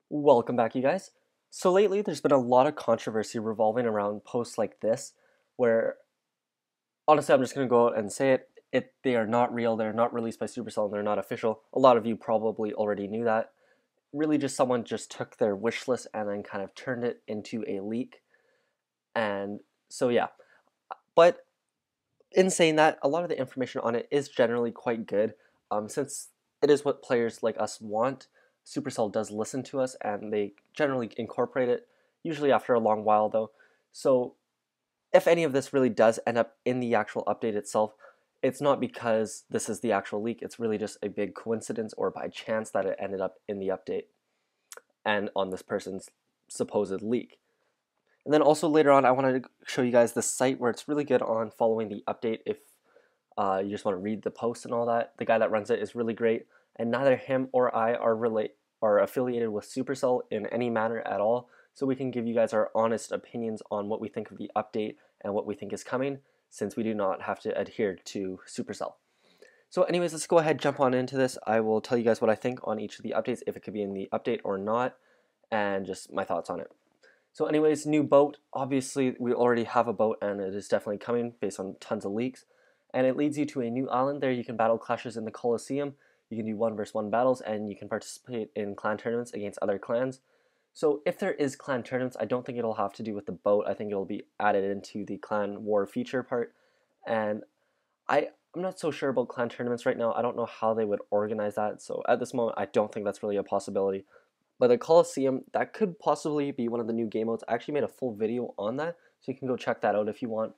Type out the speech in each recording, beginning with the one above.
Welcome back, you guys. So lately, there's been a lot of controversy revolving around posts like this, where honestly, I'm just gonna go out and say it. They are not real. They're not released by Supercell, and they're not official. A lot of you probably already knew that. Really, just someone just took their wish list and then kind of turned it into a leak. And so yeah, but in saying that, a lot of the information on it is generally quite good. Since it is what players like us want, Supercell does listen to us and they generally incorporate it, usually after a long while though. So if any of this really does end up in the actual update itself, it's not because this is the actual leak, it's really just a big coincidence or by chance that it ended up in the update and on this person's supposed leak. And then also later on, I wanted to show you guys this site where it's really good on following the update if you just want to read the post and all that. The guy that runs it is really great, and neither him or I are affiliated with Supercell in any manner at all. So we can give you guys our honest opinions on what we think of the update and what we think is coming, since we do not have to adhere to Supercell. So anyways, let's go ahead, jump on into this. I will tell you guys what I think on each of the updates, if it could be in the update or not, and just my thoughts on it. So anyways, new boat. Obviously, we already have a boat, and it is definitely coming based on tons of leaks. And it leads you to a new island. There you can battle clashes in the Colosseum. You can do 1 versus 1 battles, and you can participate in clan tournaments against other clans. So if there is clan tournaments, I don't think it'll have to do with the boat. I think it'll be added into the clan war feature part. And I'm not so sure about clan tournaments right now. I don't know how they would organize that. So at this moment, I don't think that's really a possibility. But the Colosseum, that could possibly be one of the new game modes. I actually made a full video on that, so you can go check that out if you want.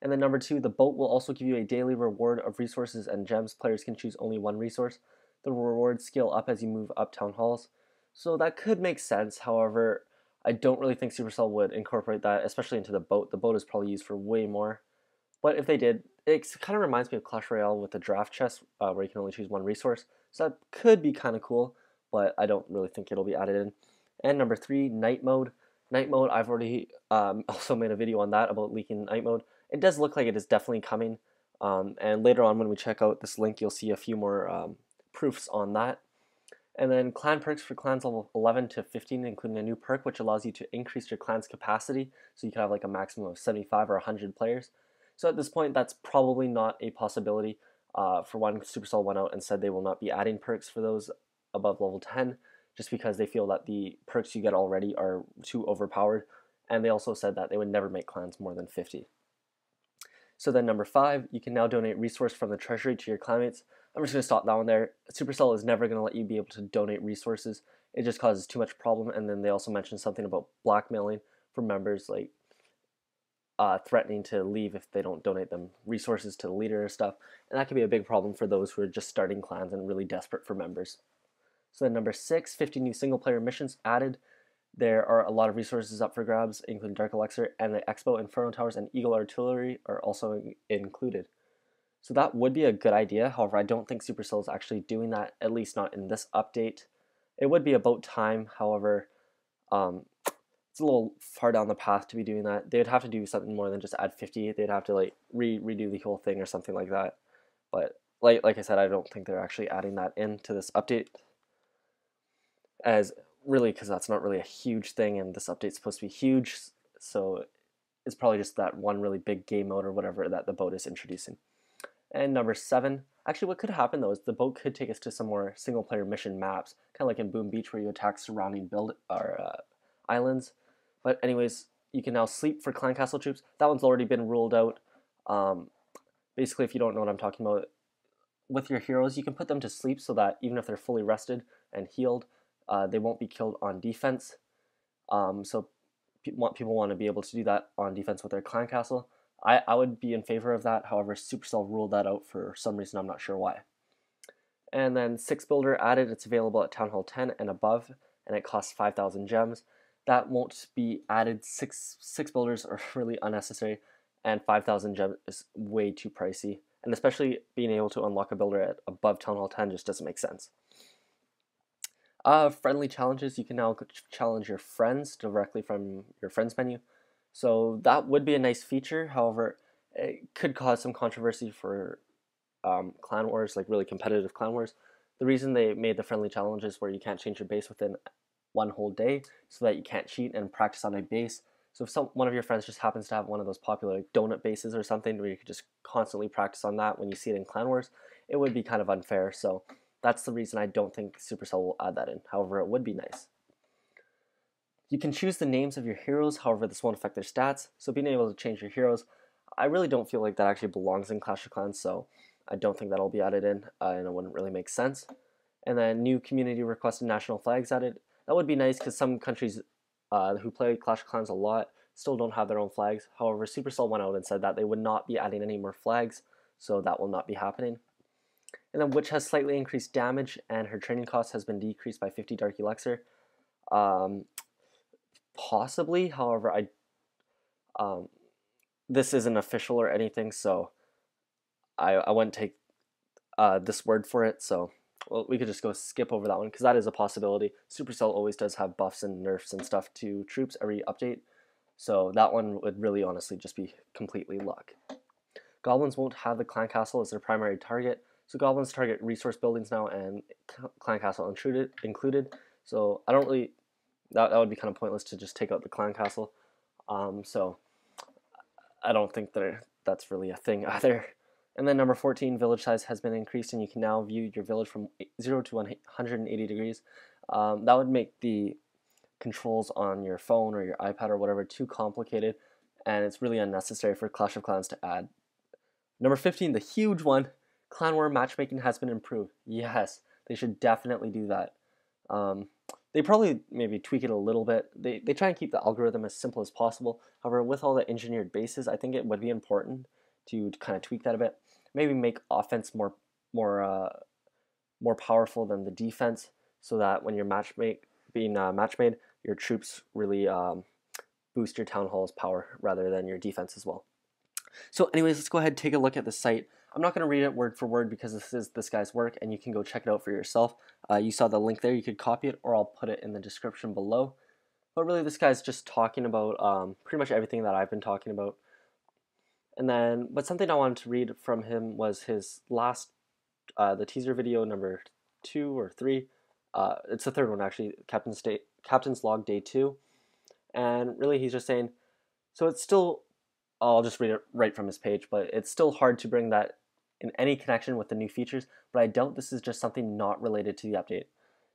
And then number 2, the boat will also give you a daily reward of resources and gems. Players can choose only one resource. The rewards scale up as you move up town halls. So that could make sense. However, I don't really think Supercell would incorporate that, especially into the boat. The boat is probably used for way more. But if they did, it kind of reminds me of Clash Royale with the draft chest, where you can only choose one resource. So that could be kind of cool, but I don't really think it'll be added in. And number 3, night mode. Night mode, I've already also made a video on that about leaking night mode. It does look like it is definitely coming. And later on, when we check out this link, you'll see a few more proofs on that. And then clan perks for clans level 11 to 15, including a new perk which allows you to increase your clan's capacity. So you can have like a maximum of 75 or 100 players. So at this point, that's probably not a possibility. For one, Supercell went out and said they will not be adding perks for those above level 10, just because they feel that the perks you get already are too overpowered. And they also said that they would never make clans more than 50. So then number 5, you can now donate resource from the treasury to your clanmates. I'm just going to stop that one there. Supercell is never going to let you be able to donate resources. It just causes too much problem. And then they also mentioned something about blackmailing for members, like threatening to leave if they don't donate them resources to the leader or stuff. And that can be a big problem for those who are just starting clans and really desperate for members. So then number 6, 50 new single player missions added. There are a lot of resources up for grabs, including Dark Elixir and the Expo, Inferno Towers, and Eagle Artillery are also included. So that would be a good idea. However, I don't think Supercell is actually doing that, at least not in this update. It would be about time. However, it's a little far down the path to be doing that. They'd have to do something more than just add 50. They'd have to like redo the whole thing or something like that. But like I said, I don't think they're actually adding that into this update, as really, because that's not really a huge thing, and this update's supposed to be huge. So it's probably just that one really big game mode or whatever that the boat is introducing. And number 7, actually what could happen though is the boat could take us to some more single player mission maps, kind of like in Boom Beach where you attack surrounding islands. But anyways, you can now sleep for clan castle troops. That one's already been ruled out. Um, Basically, if you don't know what I'm talking about, with your heroes, you can put them to sleep so that even if they're fully rested and healed, they won't be killed on defense. So people want to be able to do that on defense with their clan castle. I would be in favor of that. However, Supercell ruled that out for some reason. I'm not sure why. And then 6 Builder added. It's available at Town Hall 10 and above, and it costs 5,000 gems. That won't be added. Six Builders are really unnecessary, and 5,000 gems is way too pricey. And especially being able to unlock a builder at above Town Hall 10 just doesn't make sense. Friendly challenges. You can now challenge your friends directly from your friends menu. So that would be a nice feature. However, it could cause some controversy for clan wars, like really competitive clan wars. The reason they made the friendly challenges where you can't change your base within one whole day so that you can't cheat and practice on a base. So if one of your friends just happens to have one of those popular like, donut bases or something where you could just constantly practice on that when you see it in Clan Wars, it would be kind of unfair. So that's the reason I don't think Supercell will add that in. However, it would be nice. You can choose the names of your heroes, however this won't affect their stats. So being able to change your heroes, I really don't feel like that actually belongs in Clash of Clans, so I don't think that'll be added in, and it wouldn't really make sense. And then new community requested national flags added. That would be nice because some countries who play Clash of Clans a lot still don't have their own flags. However, Supercell went out and said that they would not be adding any more flags, so that will not be happening. And then Witch has slightly increased damage, and her training cost has been decreased by 50 Dark Elixir. Possibly, however, this isn't official or anything, so I wouldn't take this word for it, so well, we could just go skip over that one because that is a possibility. Supercell always does have buffs and nerfs and stuff to troops every update, so that one would really honestly just be completely luck. Goblins won't have the clan castle as their primary target, so goblins target resource buildings now and clan castle included. So I don't really, that would be kind of pointless to just take out the clan castle. So I don't think that's really a thing either. And then number 14, village size has been increased, and you can now view your village from 0 to 180 degrees. That would make the controls on your phone or your iPad or whatever too complicated, and it's really unnecessary for Clash of Clans to add. Number 15, the huge one, Clan War matchmaking has been improved. Yes, they should definitely do that. They probably maybe tweak it a little bit. They try and keep the algorithm as simple as possible. However, with all the engineered bases, I think it would be important to kind of tweak that a bit. Maybe make offense more powerful than the defense, so that when you're match made, your troops really boost your town hall's power rather than your defense as well. So anyways, let's go ahead and take a look at the site. I'm not going to read it word for word because this is this guy's work and you can go check it out for yourself. You saw the link there, you could copy it or I'll put it in the description below. But really this guy's just talking about pretty much everything that I've been talking about. But something I wanted to read from him was his last, the teaser video number 2 or 3. It's the third one actually, Captain's Log Day 2. And really he's just saying, so it's still, I'll just read it right from his page, but it's still hard to bring that in any connection with the new features, but I doubt this is just something not related to the update.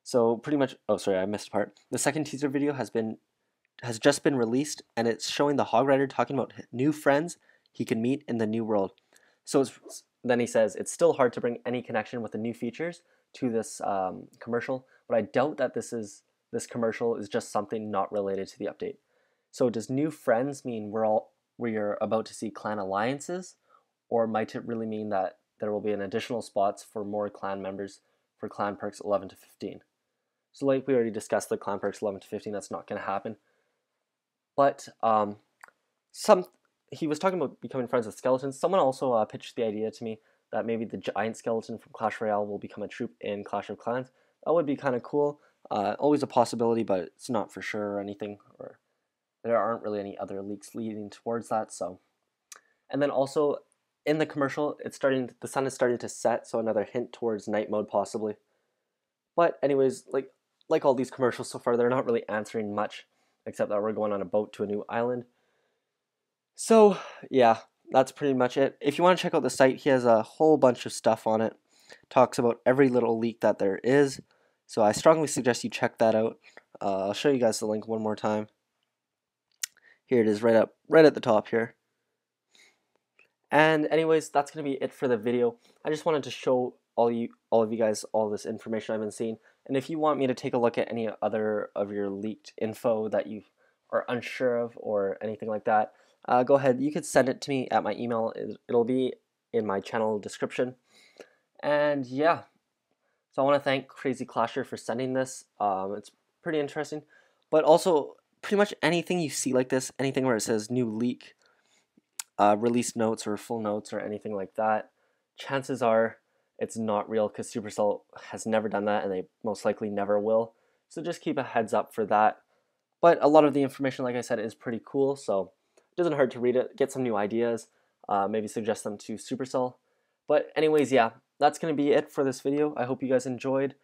So pretty much, oh sorry, I missed a part. The second teaser video has just been released, and it's showing the Hog Rider talking about new friends he can meet in the new world. So then he says, it's still hard to bring any connection with the new features to this commercial, but I doubt that this commercial is just something not related to the update. So does new friends mean we're about to see clan alliances, or might it really mean that there will be an additional spots for more clan members for clan perks 11 to 15? So like we already discussed the clan perks 11 to 15, that's not going to happen. But he was talking about becoming friends with skeletons. Someone also pitched the idea to me that maybe the giant skeleton from Clash Royale will become a troop in Clash of Clans. That would be kind of cool. Always a possibility, but it's not for sure or anything, or there aren't really any other leaks leading towards that. So, and then also in the commercial, the sun is starting to set, so another hint towards night mode possibly. But anyways, like all these commercials so far, they're not really answering much, except that we're going on a boat to a new island. So yeah, that's pretty much it. If you want to check out the site, he has a whole bunch of stuff on it. Talks about every little leak that there is. So I strongly suggest you check that out. I'll show you guys the link one more time. Here it is, right at the top here. And anyways, that's gonna be it for the video. I just wanted to show all of you guys all this information I've been seeing. And if you want me to take a look at any other of your leaked info that you are unsure of or anything like that, go ahead. You could send it to me at my email. It'll be in my channel description. And yeah, so I want to thank Crazy Clasher for sending this. It's pretty interesting. But also, pretty much anything you see like this, anything where it says new leak, release notes or full notes or anything like that, chances are it's not real because Supercell has never done that and they most likely never will. So just keep a heads up for that. But a lot of the information, like I said, is pretty cool, so it doesn't hurt to read it, get some new ideas, maybe suggest them to Supercell. But anyways, yeah, that's going to be it for this video. I hope you guys enjoyed.